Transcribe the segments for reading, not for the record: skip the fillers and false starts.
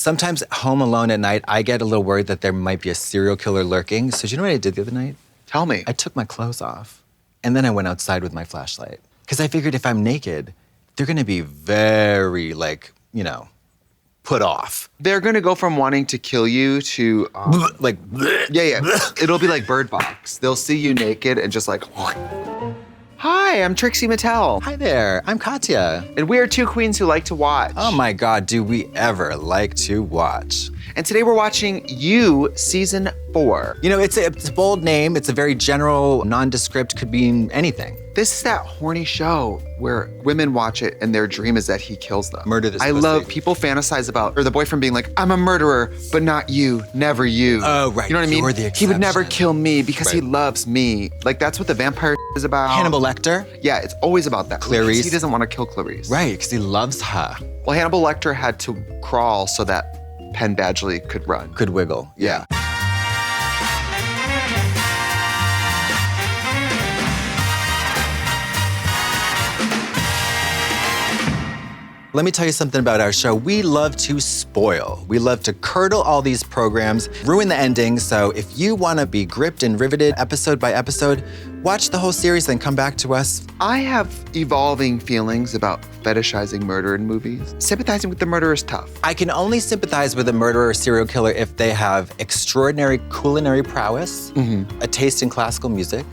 Sometimes home alone at night, I get a little worried that there might be a serial killer lurking. So do you know what I did the other night? Tell me. I took my clothes off, and then I went outside with my flashlight. Because I figured if I'm naked, they're gonna be very, like, you know, put off. They're gonna go from wanting to kill you to, Like, yeah. It'll be like Bird Box. They'll see you naked and just like, hi, I'm Trixie Mattel. hi there, I'm Katya. And we are two queens who like to watch. Oh my God, do we ever like to watch? And today we're watching You Season 4. You know, it's a bold name. It's a very general, nondescript, could mean anything. This is that horny show where women watch it and their dream is that he kills them. Murder this I pussy. love people fantasize about, or the boyfriend being like, I'm a murderer, but not you, never you. Oh, right. You know what I mean? You're the He would never exception. kill me because he Right. loves me. Like that's what the vampire is about. Hannibal Lecter? Yeah, it's always about that. Clarice. Because he doesn't want to kill Clarice. Right, because he loves her. Well, Hannibal Lecter had to crawl so that Penn Badgley could run. Could wiggle. Yeah. Let me tell you something about our show. We love to spoil. We love to curdle all these programs, ruin the ending. So if you want to be gripped and riveted episode by episode, watch the whole series, then come back to us. I have evolving feelings about fetishizing murder in movies. Sympathizing with the murderer is tough. I can only sympathize with a murderer or serial killer if they have extraordinary culinary prowess, a taste in classical music,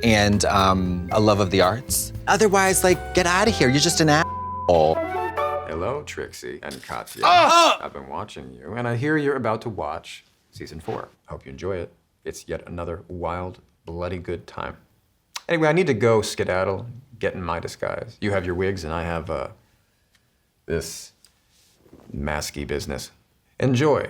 and a love of the arts. Otherwise, like, get out of here. You're just an asshole. Hello, Trixie and Katya. I've been watching you, and I hear you're about to watch season 4. Hope you enjoy it. It's yet another wild, bloody good time. Anyway, I need to go skedaddle, get in my disguise. You have your wigs, and I have, this masky business. Enjoy.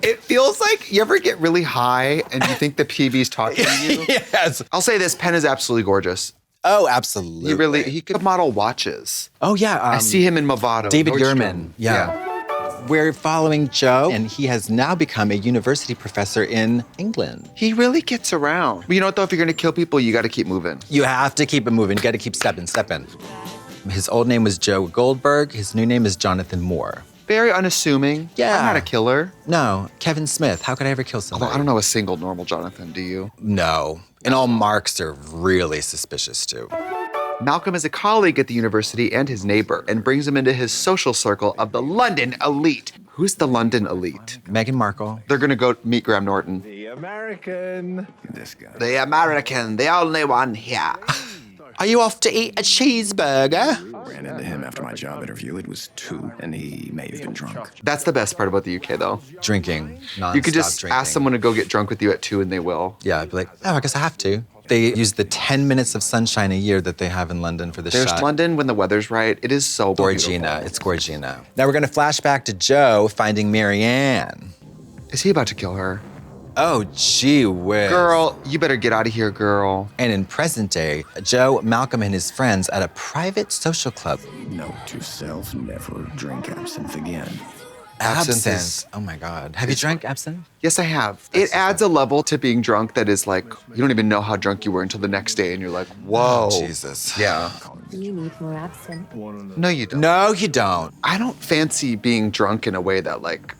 It feels like you ever get really high and you think the PV's talking to you. Yes. I'll say this, Penn is absolutely gorgeous. Oh, absolutely. He could model watches. Oh, yeah. I see him in Movado. David Nordstrom. Yurman. Yeah. We're following Joe, and he has now become a university professor in England. He really gets around. But you know what though, if you're gonna kill people, you gotta keep moving. You have to keep it moving. You got to keep stepping. His old name was Joe Goldberg. His new name is Jonathan Moore. Very unassuming. Yeah. I'm not a killer. No, Kevin Smith. How could I ever kill Although somebody? I don't know a single normal Jonathan, do you? No. And all marks are really suspicious, too. Malcolm is a colleague at the university and his neighbor and brings him into his social circle of the London elite. Who's the London elite? Meghan Markle. They're gonna go meet Graham Norton. The American. This guy. The American, the only one here. Are you off to eat a cheeseburger? Ran into him after my job interview. It was 2, and he may have been drunk. That's the best part about the UK though. Drinking. Non-stop You could just drinking. ask someone to go get drunk with you at 2 and they will. Yeah, I'd be like, oh, I guess I have to. They use the 10 minutes of sunshine a year that they have in London for the There's shot. London when the weather's right. It is so Gorgina. beautiful. It's Gorgina. Now we're going to flash back to Joe finding Marianne. Is he about to kill her? Oh, gee whiz. Girl, you better get out of here, girl. And in present day, Joe, Malcolm, and his friends at a private social club. Note to self, never drink absinthe again. Absinthe is- Oh my God. Have you drank absinthe? Yes, I have. It adds a level to being drunk that is like, you don't even know how drunk you were until the next day and you're like, whoa. Jesus. Yeah. You need more absinthe. No, you don't. No, you don't. I don't fancy being drunk in a way that like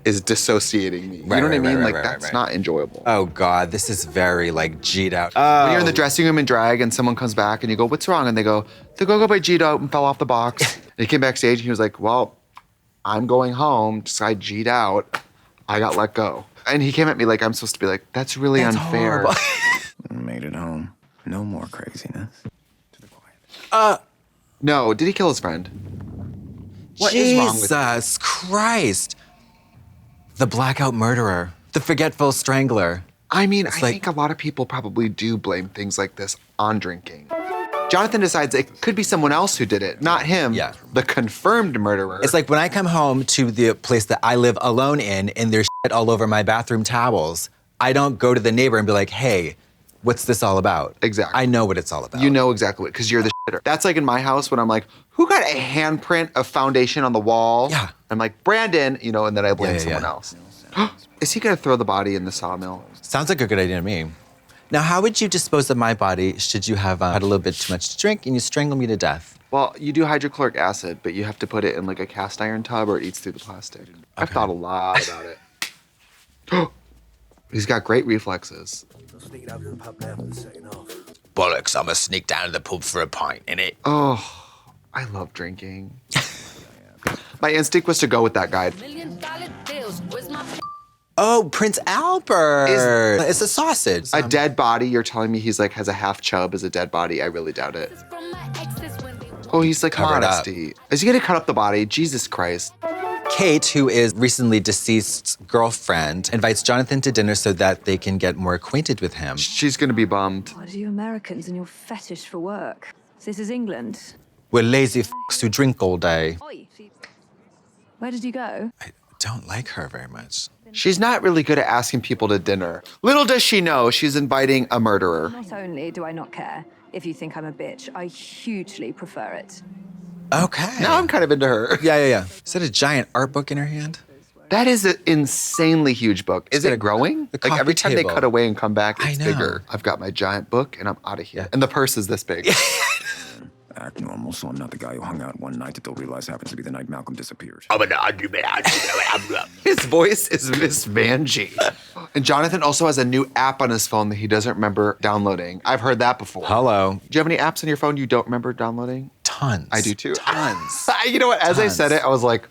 is dissociating me. You Right, know what I right, mean? right, Like right, that's right. not enjoyable. Oh God, this is very like G'd out. When you're in the dressing room in drag and someone comes back and you go, what's wrong? And they go, the go-go by G'd out and fell off the box. And he came backstage and he was like, well, I'm going home. Just I G'd out. I got let go. And he came at me like I'm supposed to be like, that's really That's unfair. horrible. Made it home. No more craziness. To the quiet. No, did he kill his friend? What is wrong with Jesus Christ. The blackout murderer. The forgetful strangler. I mean, It's I like- think a lot of people probably do blame things like this on drinking. Jonathan decides it could be someone else who did it, not him, Yeah. the confirmed murderer. It's like when I come home to the place that I live alone in and there's shit all over my bathroom towels, I don't go to the neighbor and be like, hey, what's this all about? Exactly. I know what it's all about. you know exactly what, because you're the shitter. That's like in my house when I'm like, who got a handprint of foundation on the wall? Yeah. I'm like, Brandon, you know, and then I blame Yeah, someone yeah. else. Is he gonna throw the body in the sawmill? Sounds like a good idea to me. Now, how would you dispose of my body should you have had a little bit too much to drink and you strangle me to death? Well, you do hydrochloric acid, but you have to put it in like a cast iron tub or it eats through the plastic. I've thought a lot about it. He's got great reflexes. Bollocks, I'm gonna sneak down to the pub for a pint, innit? Oh, I love drinking. My instinct was to go with that guy. Oh, Prince Albert. It's a sausage. A dead body, you're telling me he's like has a half chub as a dead body? I really doubt it. Oh, he's like Covered up. modesty. Is he gonna cut up the body? Jesus Christ. Kate, who is recently deceased's girlfriend, invites Jonathan to dinner so that they can get more acquainted with him. She's gonna be bummed. What are you Americans and your fetish for work? This is England. We're lazy f***s who drink all day. Oi. Where did you go? I don't like her very much. She's not really good at asking people to dinner. Little does she know she's inviting a murderer. Not only do I not care if you think I'm a bitch, I hugely prefer it. Okay. Now I'm kind of into her. Yeah. Is that a giant art book in her hand? That is an insanely huge book. Is got it a- growing? the Like every coffee time table. they cut away and come back, I it's know. bigger. I've got my giant book and I'm out of here. And the purse is this big. Act normal, so I'm not the guy who hung out one night that they'll realize happens to be the night Malcolm disappeared. His voice is Miss Vanjie. And Jonathan also has a new app on his phone that he doesn't remember downloading. I've heard that before. Hello. Do you have any apps on your phone you don't remember downloading? Tons. I do too. Tons. You know what? As I said it, I was like,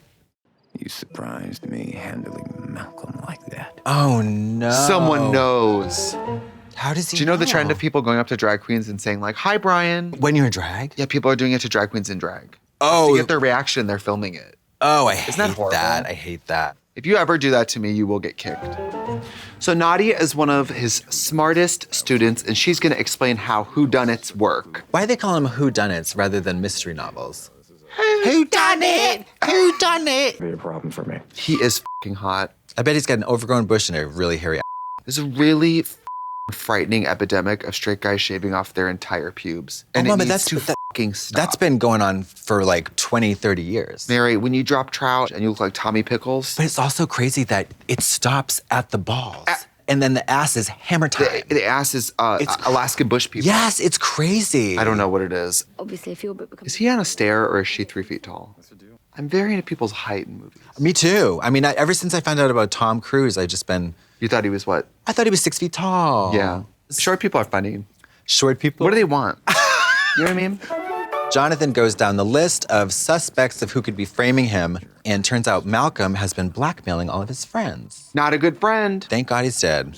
You surprised me handling Malcolm like that. Oh no. someone knows. How does he Do you know the trend of people going up to drag queens and saying like, "Hi, Brian"? when you're in drag? Yeah, people are doing it to drag queens in drag. Oh. To get their reaction, they're filming it. Oh, I Isn't that hate horrible? that. I hate that. If you ever do that to me, you will get kicked. So Nadia is one of his smartest students, and she's going to explain how whodunits work. Why do they call them whodunits rather than mystery novels? Who done it? Who done it? Be a problem for me. He is fucking hot. I bet he's got an overgrown bush and a really hairy ass. There's a really frightening epidemic of straight guys shaving off their entire pubes. And Mama, it needs that's- to that- fucking stop. That's been going on for like 20, 30 years. Mary, when you drop trout and you look like Tommy Pickles, But it's also crazy that it stops at the balls. And then the ass is hammer time. the ass is It's- Alaskan bush people. Yes, it's crazy. I don't know what it is. Obviously, if you're Is he on a stair or is she 3 feet tall? I'm very into people's height in movies. Me too. I mean, ever since I found out about Tom Cruise, I You thought he was what? thought he was 6 feet tall. Yeah. Short people are funny. Short people. What do they want? You know what I mean? Jonathan goes down the list of suspects of who could be framing him, and turns out Malcolm has been blackmailing all of his friends. Not a good friend. Thank God he's dead.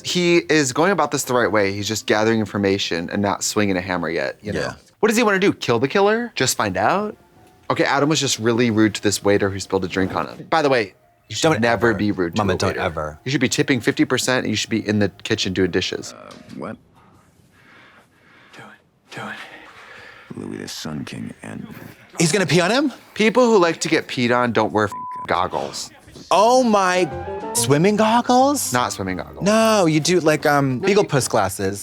He is going about this the right way. He's just gathering information and not swinging a hammer yet. You know? Yeah. What does he want to do? Kill the killer? Just find out? Okay, Adam was just really rude to this waiter who spilled a drink on him. By the way, you should Don't never ever. be rude to Mama, a don't waiter. ever. You should be tipping 50% and you should be in the kitchen doing dishes. What? Do it. Louis the Sun King and He's gonna pee on him? People who like to get peed on don't wear goggles. Oh my, swimming goggles? Not swimming goggles. No, you do like beagle puss glasses,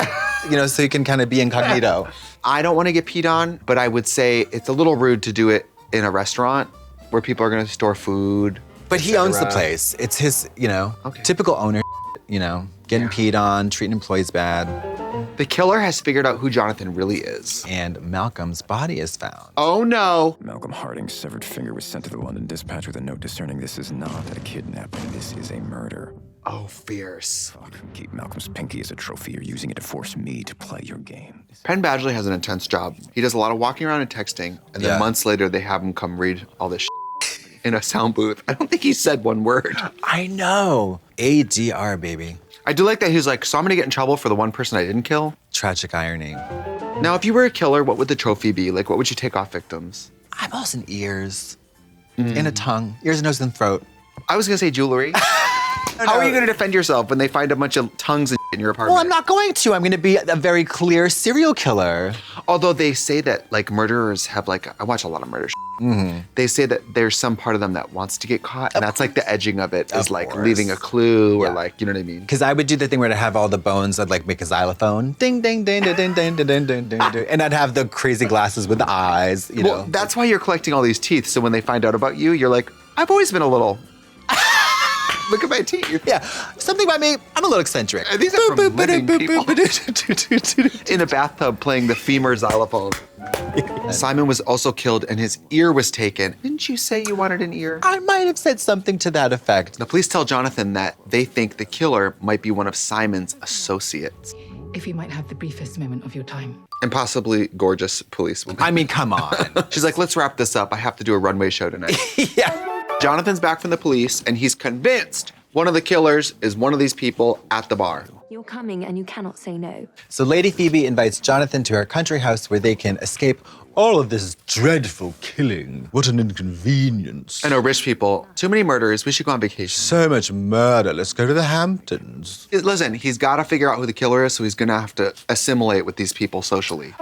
so you can kind of be incognito. I don't want to get peed on, but I would say it's a little rude to do it in a restaurant where people are going to store food. But he owns the cetera. place. It's his, Okay. typical owner, getting peed on, treating employees bad. The killer has figured out who Jonathan really is. And Malcolm's body is found. Oh no. Malcolm Harding's severed finger was sent to the London Dispatch with a note discerning this is not a kidnapping, this is a murder. Oh, fierce. Fuck, keep Malcolm's pinky as a trophy. You're using it to force me to play your game. Penn Badgley has an intense job. He does a lot of walking around and texting, and then Yeah. months later they have him come read all this in a sound booth. I don't think he said one word. I know. ADR, baby. I do like that he's like, so I'm gonna get in trouble for the one person I didn't kill. Tragic irony. Now, if you were a killer, what would the trophy be? Like, what would you take off victims? Eyeballs and ears. And a tongue. Ears, nose, and throat. I was gonna say jewelry. How are you gonna defend yourself when they find a bunch of tongues and in your apartment? Well, I'm not going to. I'm going to be a very clear serial killer. Although they say that like murderers have like, I watch a lot of murder. They say that there's some part of them that wants to get caught, and that's like the edging of it is Of like course. leaving a clue or Yeah. like, you know what I mean? Because I would do the thing where I'd have all the bones. I'd like make a xylophone. Ding, ding, ding, ding, ding, ding, ding, ding, ding, ding, ding. And I'd have the crazy glasses with the eyes, Well, that's why you're collecting all these teeth. So when they find out about you, you're like, I've always been a little. Look at my teeth. Yeah, something about me, I'm a little eccentric. And these are from living people. In a bathtub playing the femur xylophone. Simon was also killed and his ear was taken. Didn't you say you wanted an ear? I might have said something to that effect. The police tell Jonathan that they think the killer might be one of Simon's associates. If you might have the briefest moment of your time. And possibly gorgeous policewoman. I mean, come on. She's like, let's wrap this up. I have to do a runway show tonight. Yeah. Jonathan's back from the police and he's convinced one of the killers is one of these people at the bar. You're coming and you cannot say no. So Lady Phoebe invites Jonathan to her country house where they can escape all of this dreadful killing. What an inconvenience. I know, rich people, too many murders. We should go on vacation. So much murder. Let's go to the Hamptons. Listen, he's got to figure out who the killer is, so he's gonna have to assimilate with these people socially.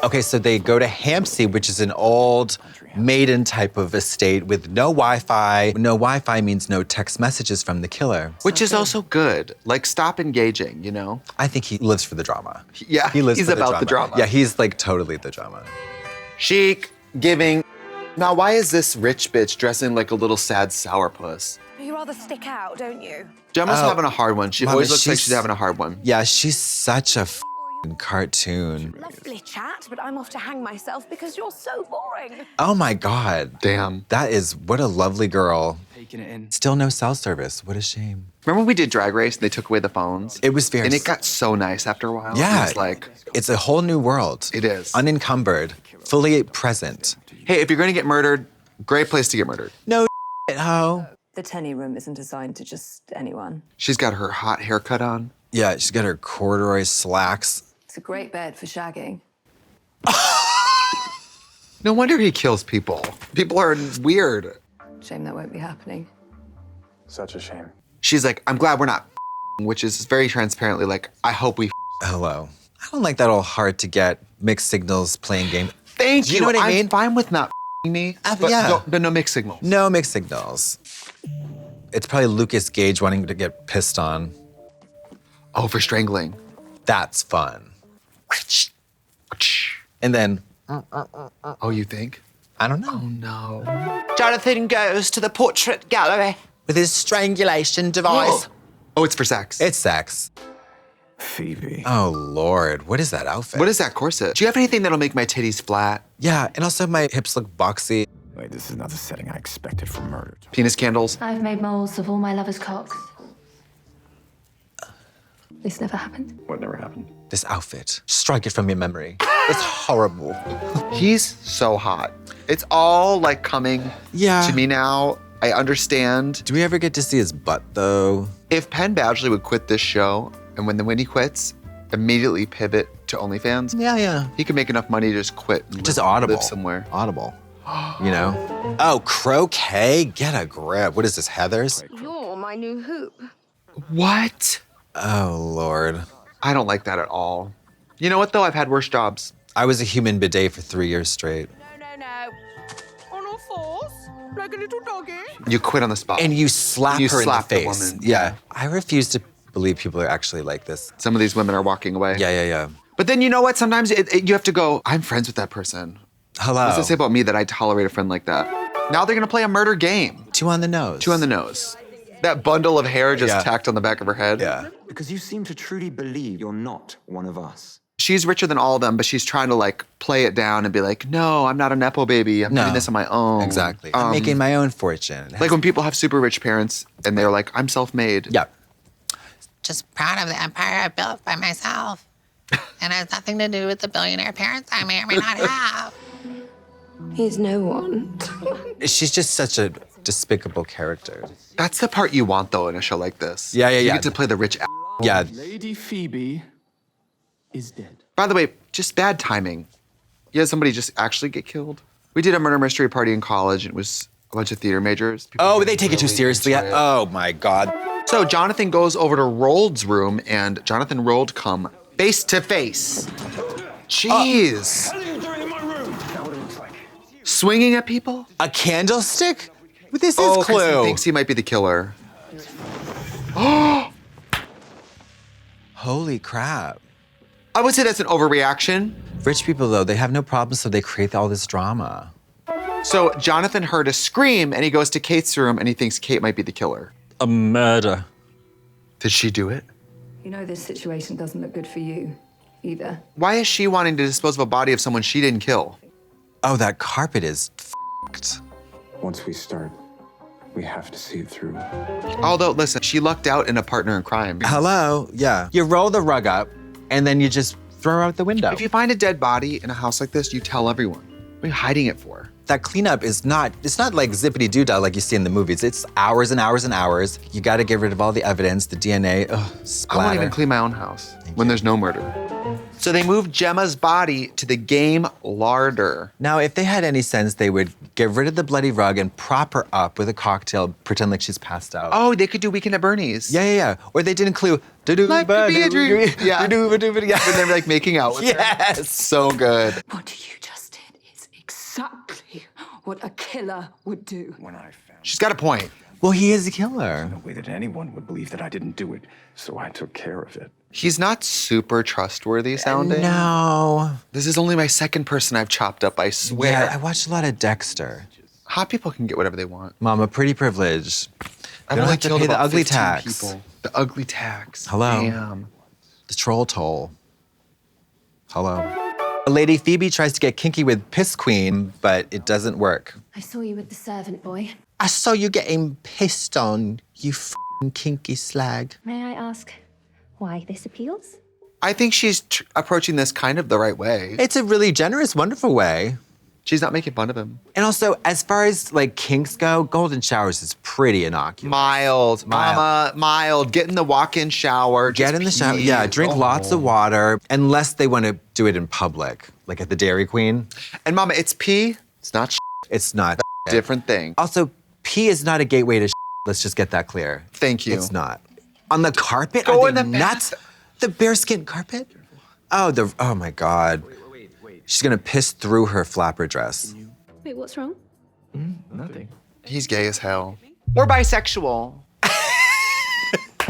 Okay, so they go to Hampstead, which is an old maiden type of estate with no Wi-Fi. No Wi-Fi means no text messages from the killer. Which is also good. Like, stop engaging, you know? I think he lives for the drama. Yeah, He lives he's for about the drama. Yeah, he's like totally the drama. Chic, giving. Now, why is this rich bitch dressing like a little sad sourpuss? You rather stick out, don't you? Gemma's Oh, having a hard one. She Mama, always looks like she's- she's having a hard one. Yeah, she's such a cartoon. Lovely chat, but I'm off to hang myself because you're so boring. Oh my God. Damn. That is, what a lovely girl. Taking it in. Still no cell service. What a shame. Remember when we did Drag Race and they took away the phones? It was very... And it got so nice after a while. Yeah. It's like, It's a whole new world. It is. Unencumbered. Fully present. hey, if you're gonna get murdered, great place to get murdered. No ho. The Tenny room isn't assigned to just anyone. She's got her hot haircut on. Yeah, she's got her corduroy slacks. It's a great bed for shagging. No wonder he kills people. People are weird. Shame that won't be happening. Such a shame. She's like, I'm glad we're not which is very transparently like, I hope we Hello. I don't like that all hard to get mixed signals playing game. Thank Do you know what I mean? I'm fine with not me, but yeah. no mixed signal. No mixed signals. It's probably Lucas Gage wanting to get pissed on. Oh, for strangling. That's fun. And then, Oh, you think? I don't know. No. Jonathan goes to the portrait gallery. With his strangulation device. Oh, it's for sex. It's sex. Phoebe. Oh, Lord. What is that outfit? What is that corset? Do you have anything that'll make my titties flat? Yeah, and also my hips look boxy. Wait, this is not the setting I expected for murder. Penis candles? I've made molds of all my lovers' cocks. This never happened. What never happened? This outfit. Strike it from your memory. It's horrible. He's so hot. It's all like coming Yeah. to me now. I understand. Do we ever get to see his butt, though? If Penn Badgley would quit this show, and when he quits, immediately pivot to OnlyFans, Yeah. he could make enough money to just quit and Just live, Audible. live somewhere. Audible. You know? Oh, croquet? Get a grip. What is this, Heather's? You're my new hoop. What? Oh, Lord. I don't like that at all. You know what, though? I've had worse jobs. I was a human bidet for 3 years straight. No. On all fours, like a little doggy. You quit on the spot. And you slap You her slap in the the face. woman. Yeah. I refuse to believe people are actually like this. Some of these women are walking away. Yeah. But then you know what? Sometimes you have to go, I'm friends with that person. Hello. What does it say about me that I tolerate a friend like that? Now they're gonna play a murder game. 2 on the nose. 2 on the nose. That bundle of hair just Yeah. tacked on the back of her head. Yeah. Because you seem to truly believe you're not one of us. She's richer than all of them, but she's trying to like play it down and be like, no, I'm not a Nepo baby. I'm doing this on my own. Exactly. I'm making my own fortune. Like when people have super rich parents and they're like, I'm self-made. Yeah. Just proud of the empire I built by myself. And it has nothing to do with the billionaire parents I may or may not have. He's no one. She's just such a despicable character. That's the part you want though in a show like this. Yeah. You get to play the rich Yeah. Lady Phoebe is dead. By the way, just bad timing. You had somebody just actually get killed. We did a murder mystery party in college. And it was a bunch of theater majors. People Oh, they take it too really seriously. enjoy it. Oh, my God. So Jonathan goes over to Rold's room and Jonathan Rold come face to face. Jeez. Swinging at people? A candlestick? This is 'Cause Clue. he thinks he might be the killer. Holy crap. I would say that's an overreaction. Rich people, though, they have no problems, so they create all this drama. So Jonathan heard a scream and he goes to Kate's room and he thinks Kate might be the killer. a murder. Did she do it? You know this situation doesn't look good for you either. Why is she wanting to dispose of a body of someone she didn't kill? Oh, that carpet is f***ed. Once we start, we have to see it through. Although, listen, she lucked out in a partner in crime. Hello? Yeah. You roll the rug up, and then you just throw her out the window. If you find a dead body in a house like this, you tell everyone. What are you hiding it for? That cleanup is not, it's not like zippity-doo-dah like you see in the movies. It's hours and hours and hours. You gotta get rid of all the evidence, the DNA, splatter. I won't even clean my own house when there's no murder. So they moved Gemma's body to the game larder. Now, if they had any sense, they would get rid of the bloody rug and prop her up with a cocktail, pretend like she's passed out. Oh, they could do Weekend at Bernie's. Yeah. Or they did include Life could be a dream. Yeah. Yeah. But they're like making out with her. Yes. So good. What you just did is exactly what a killer would do. When I found She's got a point. Well, he is a killer. no way that anyone would believe that I didn't do it, so I took care of it. He's not super trustworthy sounding. No. This is only my second person I've chopped up, I swear. Yeah, I watched a lot of Dexter. Hot people can get whatever they want. Mama, pretty privilege. I've don't only have to killed pay the about ugly 15 tax. people. The ugly tax. Hello. Damn. The troll toll. Hello. Lady Phoebe tries to get kinky with Piss Queen, but it doesn't work. I saw you with the servant boy. I saw you getting pissed on, you f***ing kinky slag. May I ask why this appeals? I think she's approaching this kind of the right way. It's a really generous, wonderful way. She's not making fun of him. And also, as far as like kinks go, golden showers is pretty innocuous. Mild. Mama, mild. Get in the walk-in shower. Get in the shower. Yeah, drink lots of water, unless they want to do it in public, like at the Dairy Queen. And Mama, it's pee. It's not It's not. different thing. Also, pee is not a gateway to. Let's just get that clear. Thank you. It's not. On the carpet? Go Are in they the nuts? The bearskin carpet? Oh my God. She's gonna piss through her flapper dress. Wait, what's wrong? Nothing. He's gay as hell. Or bisexual.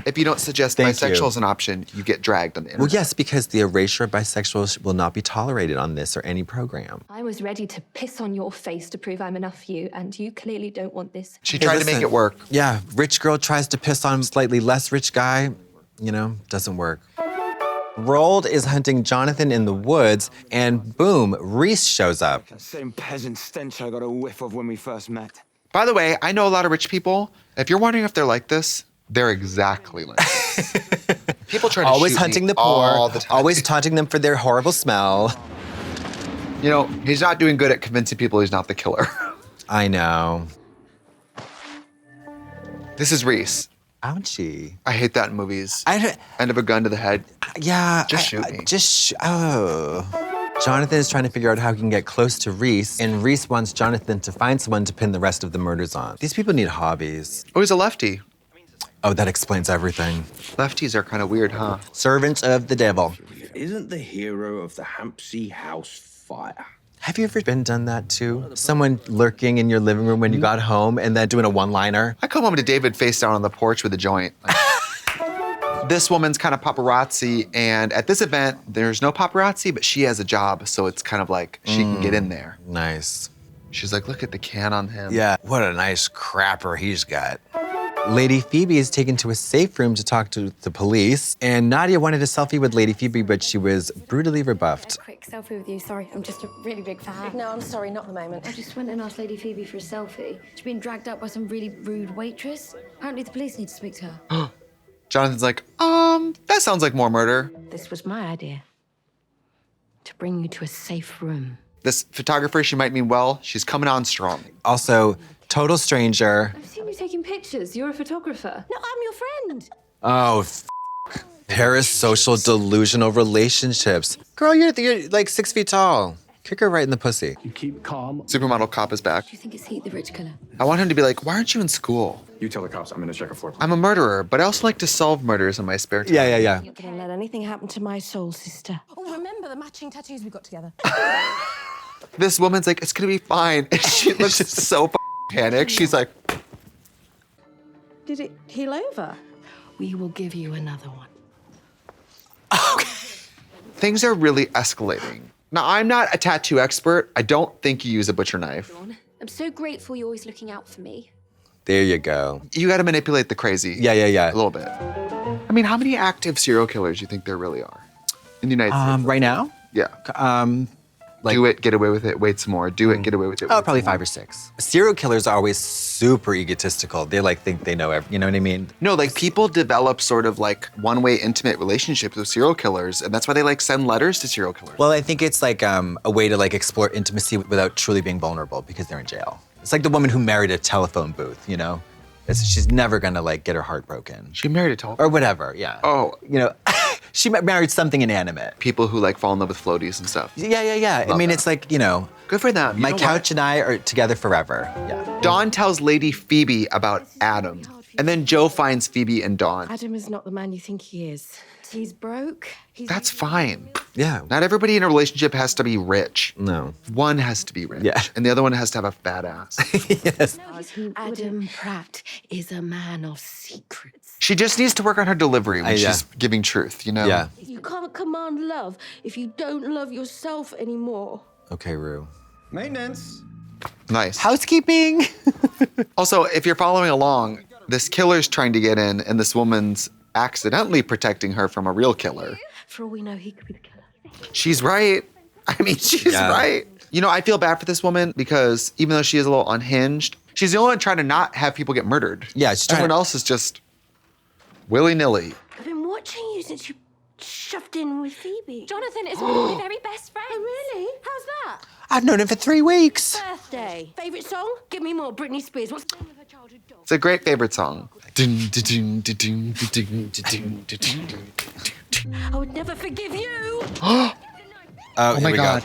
If you don't suggest Thank bisexual you. as an option, you get dragged on the internet. Well, yes, because the erasure of bisexuals will not be tolerated on this or any program. I was ready to piss on your face to prove I'm enough for you, and you clearly don't want this. She Hey, tried to make listen. it work. Yeah, rich girl tries to piss on slightly less rich guy, doesn't work. Roald is hunting Jonathan in the woods, and boom, Reese shows up. That same peasant stench I got a whiff of when we first met. By the way, I know a lot of rich people. If you're wondering if they're like this, they're exactly like this. People try to Always shoot hunting me the poor, all the time. always taunting them for their horrible smell. You know, he's not doing good at convincing people he's not the killer. I know. This is Reese. Ouchie. I hate that in movies. I don't, End of a gun to the head. yeah. Just shoot me. Jonathan is trying to figure out how he can get close to Reese, and Reese wants Jonathan to find someone to pin the rest of the murders on. These people need hobbies. Oh, he's a lefty. Oh, that explains everything. Lefties are kind of weird, huh? Servants of the devil. Isn't the hero of the Hampsey House fire? Have you ever been done that too? Someone lurking in your living room when you got home and then doing a one-liner? I come home to David face down on the porch with a joint. This woman's kind of paparazzi, and at this event, there's no paparazzi, but she has a job, so it's kind of like she can get in there. Nice. She's like, look at the can on him. Yeah, what a nice crapper he's got. Lady Phoebe is taken to a safe room to talk to the police, and Nadia wanted a selfie with Lady Phoebe, but she was brutally rebuffed. Quick selfie with you. Sorry, I'm just a really big fan. No, I'm sorry, not at the moment. I just went and asked Lady Phoebe for a selfie. She's been dragged up by some really rude waitress. Apparently the police need to speak to her. Jonathan's like, that sounds like more murder. This was my idea. To bring you to a safe room. This photographer, she might mean well. She's coming on strong. Also, total stranger. I've seen you taking pictures. You're a photographer. No, I'm your friend. Oh, parasocial delusional relationships. Girl, you're like 6 feet tall. Kick her right in the pussy. You keep calm. Supermodel cop is back. Do you think it's Heat the Rich killer? I want him to be like, why aren't you in school? You tell the cops I'm gonna check a floor plan. I'm a murderer, but I also like to solve murders in my spare time. Yeah. You're not gonna let anything happen to my soul sister. Oh, remember the matching tattoos we got together? This woman's like, it's gonna be fine. And she looks so panicked. She's like, Did it heal over? We will give you another one. things are really escalating. Now, I'm not a tattoo expert. I don't think you use a butcher knife. I'm so grateful you're always looking out for me. There you go. You got to manipulate the crazy. Yeah. A little bit. I mean, how many active serial killers do you think there really are in the United States? Right now? Yeah. Do it, get away with it, wait some more. Do it, get away with it. Oh, wait probably some more. 5 or 6. Serial killers are always super egotistical. They like think they know everything. You know what I mean? No, like people develop sort of like one-way intimate relationships with serial killers, and that's why they like send letters to serial killers. Well, I think it's like a way to like explore intimacy without truly being vulnerable because they're in jail. It's like the woman who married a telephone booth, you know? She's never gonna like get her heart broken. She married a telephone? Or whatever, yeah. Oh. You know, she married something inanimate. People who like fall in love with floaties and stuff. Yeah. I mean, it's like, you know. Good for them. My couch and I are together forever. Yeah. Dawn tells Lady Phoebe about Adam, and then Joe finds Phoebe and Dawn. Adam is not the man you think he is. He's broke. That's fine. Yeah. Not everybody in a relationship has to be rich. No. One has to be rich. Yeah. And the other one has to have a fat ass. Yes. Adam Pratt is a man of secrets. She just needs to work on her delivery when she's giving truth, you know? Yeah. You can't command love if you don't love yourself anymore. Okay, Rue. Maintenance. Nice. Housekeeping. Also, if you're following along, this killer's trying to get in, and this woman's accidentally protecting her from a real killer. For all we know, he could be the killer. She's right. I mean, she's right. You know, I feel bad for this woman because even though she is a little unhinged, she's the only one trying to not have people get murdered. Yeah, she's trying Everyone else is just willy-nilly. I've been watching you since you shoved in with Phoebe. Jonathan is one of my very best friends. Oh, really? How's that? I've known him for 3 weeks. Birthday. Favourite song? Give me more. Britney Spears. What's the name of her childhood dog? It's a great favorite song. I would never forgive you. Oh my here we God.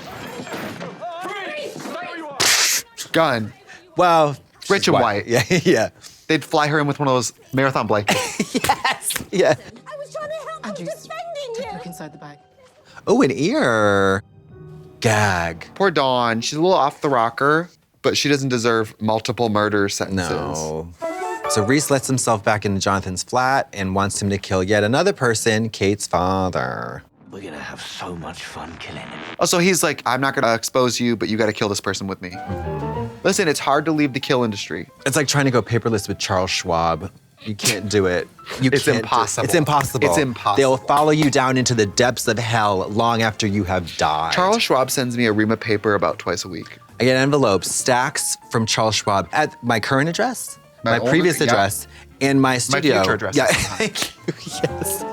Gun. Well, Rich and white. Yeah. They'd fly her in with one of those marathon blankets. Yes. Yeah. I was trying to help. I'm defending you. Look inside the bag. Oh, an ear. Gag. Poor Dawn. She's a little off the rocker, but she doesn't deserve multiple murder sentences. No. So Reese lets himself back into Jonathan's flat and wants him to kill yet another person, Kate's father. We're gonna have so much fun killing him. Also, he's like, I'm not gonna expose you, but you gotta kill this person with me. Listen, it's hard to leave the kill industry. It's like trying to go paperless with Charles Schwab. You can't do it. It's impossible. It's impossible. It's impossible. They'll follow you down into the depths of hell long after you have died. Charles Schwab sends me a ream of paper about twice a week. I get envelopes, stacks from Charles Schwab at my current address, my old- previous yeah. address, and my studio. future address. Yeah, thank you. Yes.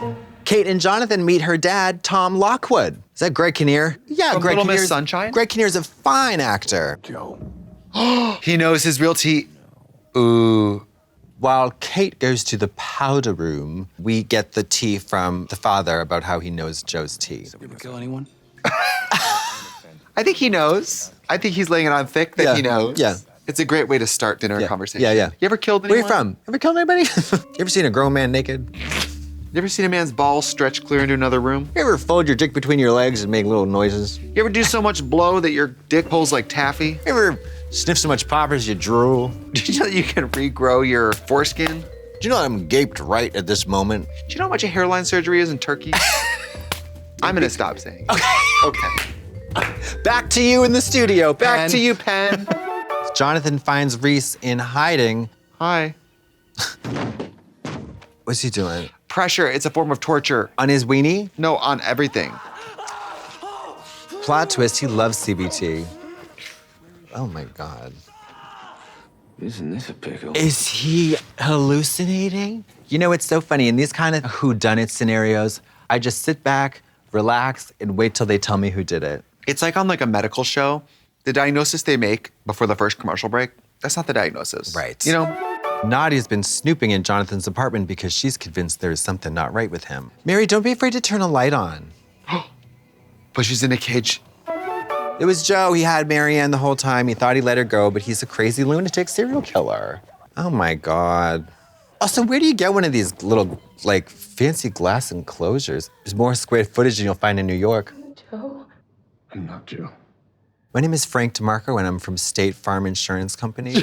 Kate and Jonathan meet her dad, Tom Lockwood. Is that Greg Kinnear? Yeah, From Greg Little Miss Kinnear's- Sunshine? Greg Kinnear's a fine actor. Joe. He knows his real tea. Ooh. While Kate goes to the powder room, we get the tea from the father about how he knows Joe's tea. Did we kill anyone? I think he knows. I think he's laying it on thick that Yeah, he knows. yeah. It's a great way to start dinner conversation. Yeah. You ever killed Where anyone? you from? Ever killed anybody? You ever seen a grown man naked? You ever seen a man's balls stretch clear into another room? You ever fold your dick between your legs and make little noises? You ever do so much blow that your dick pulls like taffy? You ever sniff so much poppers you drool? Did you know that you can regrow your foreskin? Do you know I'm gaped right at this moment? Do you know how much a hairline surgery is in Turkey? I'm gonna stop saying. Okay. Back to you in the studio, Penn. Back to you, Penn. Jonathan finds Reese in hiding. Hi. What's he doing? Pressure, it's a form of torture. On his weenie? No, on everything. Plot twist, he loves CBT. Oh my God. Isn't this a pickle? Is he hallucinating? You know, it's so funny. In these kind of whodunit scenarios, I just sit back, relax, and wait till they tell me who did it. It's like on like a medical show. The diagnosis they make before the first commercial break, that's not the diagnosis. Right. You know? Nadia's been snooping in Jonathan's apartment because she's convinced there's something not right with him. Mary, don't be afraid to turn a light on. But she's in a cage. It was Joe. He had Marianne the whole time. He thought he let her go, but he's a crazy lunatic serial killer. Oh my God. Also, where do you get one of these little, like, fancy glass enclosures? There's more square footage than you'll find in New York. Joe? I'm not Joe. My name is Frank DeMarco, and I'm from State Farm Insurance Company.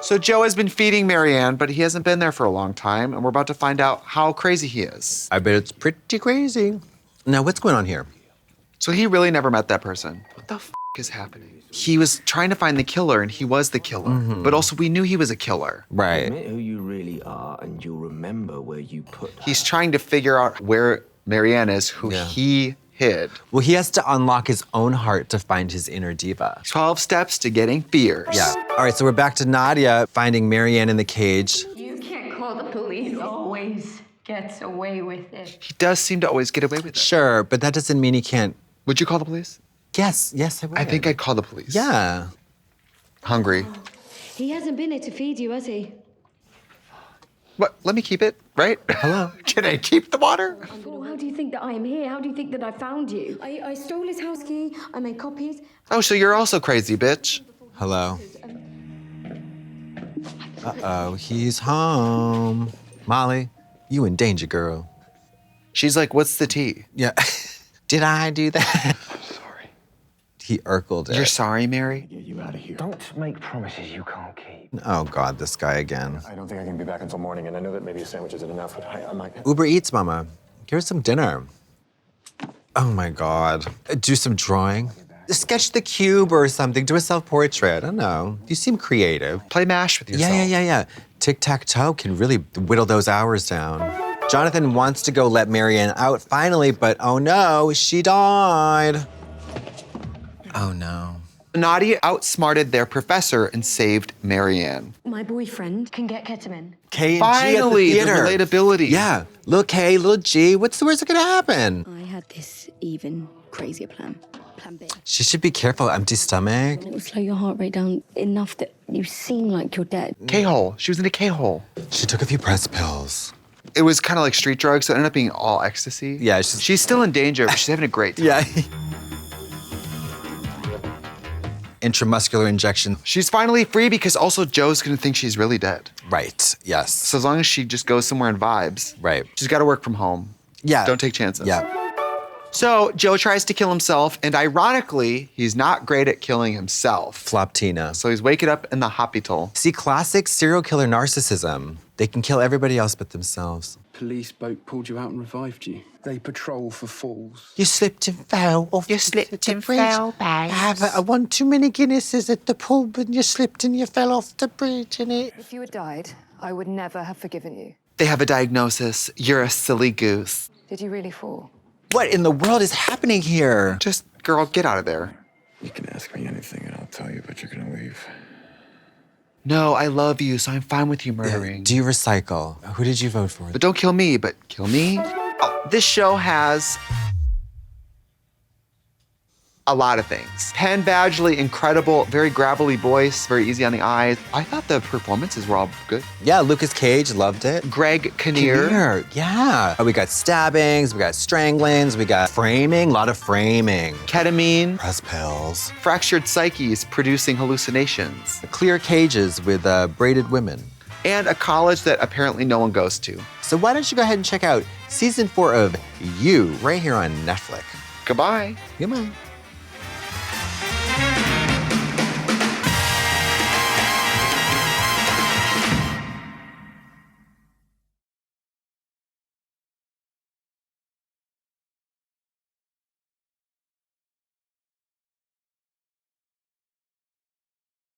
So Joe has been feeding Marianne, but he hasn't been there for a long time, and we're about to find out how crazy he is. I bet it's pretty crazy. Now, what's going on here? So he really never met that person. What the f is happening? he was trying to find the killer and he was the killer. But also we knew he was a killer. Right. Admit who you really are, and you'll remember where you put her. He's trying to figure out where Marianne is, who he hid. Well, he has to unlock his own heart to find his inner diva. 12 steps to getting fierce. Yeah. All right, so we're back to Nadia finding Marianne in the cage. You can't call the police. He always gets away with it. He does seem to always get away with it. Sure, but that doesn't mean he can't. Would you call the police? Yes, I would. I think I'd call the police. Yeah. Hungry. He hasn't been here to feed you, has he? What? Let me keep it, right? Hello? Can I keep the water? Oh, how do you think that I am here? How do you think that I found you? I stole his house key. I made copies. Oh, so you're also crazy, bitch. Hello? Uh-oh, he's home. Molly, you in danger, girl. She's like, what's the tea? Yeah. Did I do that? Sorry. He urkled it. You're sorry, Mary? Get you out of here. Don't make promises you can't keep. Oh, God, this guy again. I don't think I can be back until morning, and I know that maybe a sandwich isn't enough, but I might... Uber Eats, Mama. Here's some dinner. Oh, my God. Do some drawing. Sketch the cube or something. Do a self-portrait. I don't know. You seem creative. Play MASH with yourself. Yeah. Tic-tac-toe can really whittle those hours down. Jonathan wants to go let Marianne out finally, but oh no, she died. Oh no. Nadia outsmarted their professor and saved Marianne. My boyfriend can get ketamine. K and Finally, G at the theater. relatability. Yeah, little K, little G. Where's it gonna happen? I had this even crazier plan. Plan B. She should be careful. Empty stomach. It will slow your heart rate down enough that you seem like you're dead. K-hole. She was in a K-hole. She took a few press pills. It was kind of like street drugs, so it ended up being all ecstasy. Yeah, she's still in danger, but she's having a great time. Yeah. Intramuscular injection. She's finally free because also Joe's gonna think she's really dead. Right. Yes. So as long as she just goes somewhere and vibes. Right. She's got to work from home. Yeah. Don't take chances. Yeah. So Joe tries to kill himself, and ironically, he's not great at killing himself. Floptina. So he's waking up in the hospital. See, classic serial killer narcissism. They can kill everybody else but themselves. Police boat pulled you out and revived you. They patrol for fools. You slipped and fell off. You slipped and fell, I have one too many Guinnesses at the pub and you slipped and you fell off the bridge and it... If you had died, I would never have forgiven you. They have a diagnosis. You're a silly goose. Did you really fall? What in the world is happening here? Just, girl, get out of there. You can ask me anything and I'll tell you, but you're gonna leave. No, I love you, so I'm fine with you murdering. Do you recycle? Who did you vote for? But don't kill me, but kill me? Oh, this show has a lot of things. Penn Badgley, incredible, very gravelly voice, very easy on the eyes. I thought the performances were all good. Yeah, Lucas Cage loved it. Greg Kinnear. Yeah. We got stabbings, we got stranglings, we got framing, a lot of framing. Ketamine. Press pills. Fractured psyches producing hallucinations. Clear cages with braided women. And a college that apparently no one goes to. So why don't you go ahead and check out season 4 of You right here on Netflix. Goodbye. Goodbye.